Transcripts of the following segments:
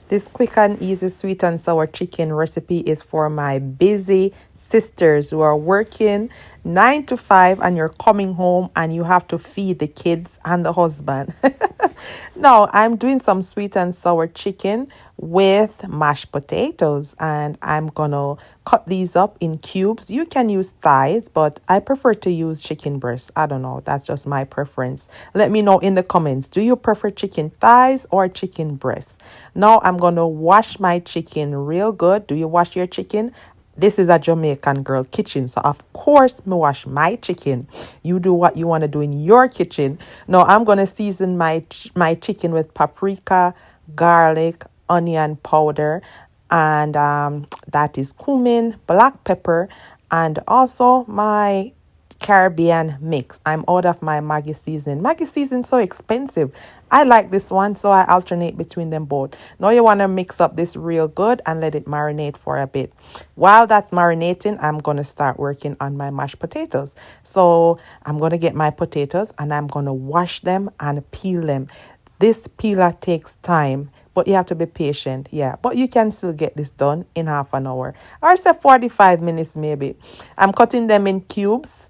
This quick and easy sweet and sour chicken recipe is for my busy sisters who are working 9 to 5 and you're coming home and you have to feed the kids and the husband. Now, I'm doing some sweet and sour chicken with mashed potatoes and I'm gonna cut these up in cubes. You can use thighs, but I prefer to use chicken breast. I don't know, that's just my preference. Let me know in the comments. Do you prefer chicken thighs or chicken breasts? Now I'm gonna wash my chicken real good. Do you wash your chicken? This is a Jamaican girl kitchen, so of course me wash my chicken. You do what you want to do in your kitchen. Now I'm gonna season my chicken with paprika, garlic, onion powder, and that is cumin, black pepper, and also my Caribbean mix. I'm out of my Maggi season. Maggi season so expensive. I like this one, so I alternate between them both. Now you want to mix up this real good and let it marinate for a bit. While that's marinating, I'm going to start working on my mashed potatoes. So I'm going to get my potatoes and I'm going to wash them and peel them. This peeler takes time, but you have to be patient. Yeah, but you can still get this done in half an hour or say 45 minutes maybe. I'm cutting them in cubes,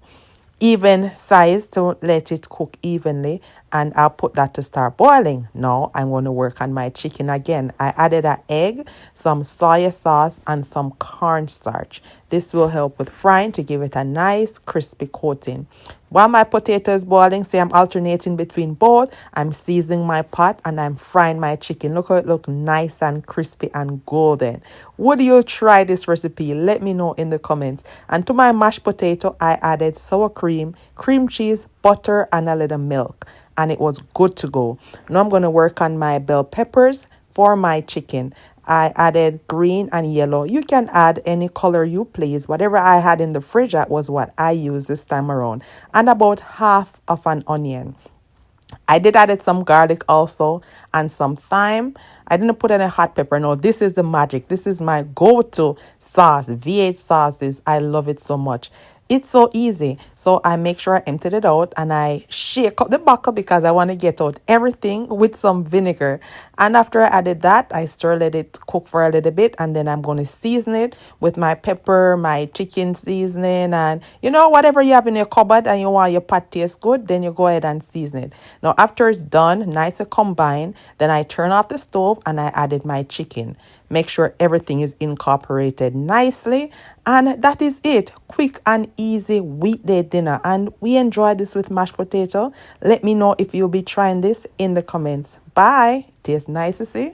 even size, to let it cook evenly, and I'll put that to start boiling. Now I'm going to work on my chicken again. I added an egg, some soy sauce, and some cornstarch. This will help with frying to give it a nice crispy coating. While my potato is boiling, see, I'm alternating between both. I'm seasoning my pot and I'm frying my chicken. Look how it looks nice and crispy and golden. Would you try this recipe? Let me know in the comments. And to my mashed potato, I added sour cream, cream cheese, butter, and a little milk. And it was good to go. Now I'm going to work on my bell peppers for my chicken. I added green and yellow. You can add any color you please. Whatever I had in the fridge, that was what I used this time around. And about half of an onion. I did add some garlic also and some thyme. I didn't put any hot pepper. No, this is the magic. This is my go-to sauce, V8 sauces. I love it so much. It's so easy. So I make sure I emptied it out and I shake up the bucket because I want to get out everything with some vinegar. And after I added that, I let it cook for a little bit and then I'm going to season it with my pepper, my chicken seasoning, and whatever you have in your cupboard and you want your pot taste good, then you go ahead and season it. Now after it's done, nice to combine, then I turn off the stove and I added my chicken. Make sure everything is incorporated nicely. And that is it. Quick and easy weekday dinner. And we enjoy this with mashed potato. Let me know if you'll be trying this in the comments. Bye. Tastes nice to see.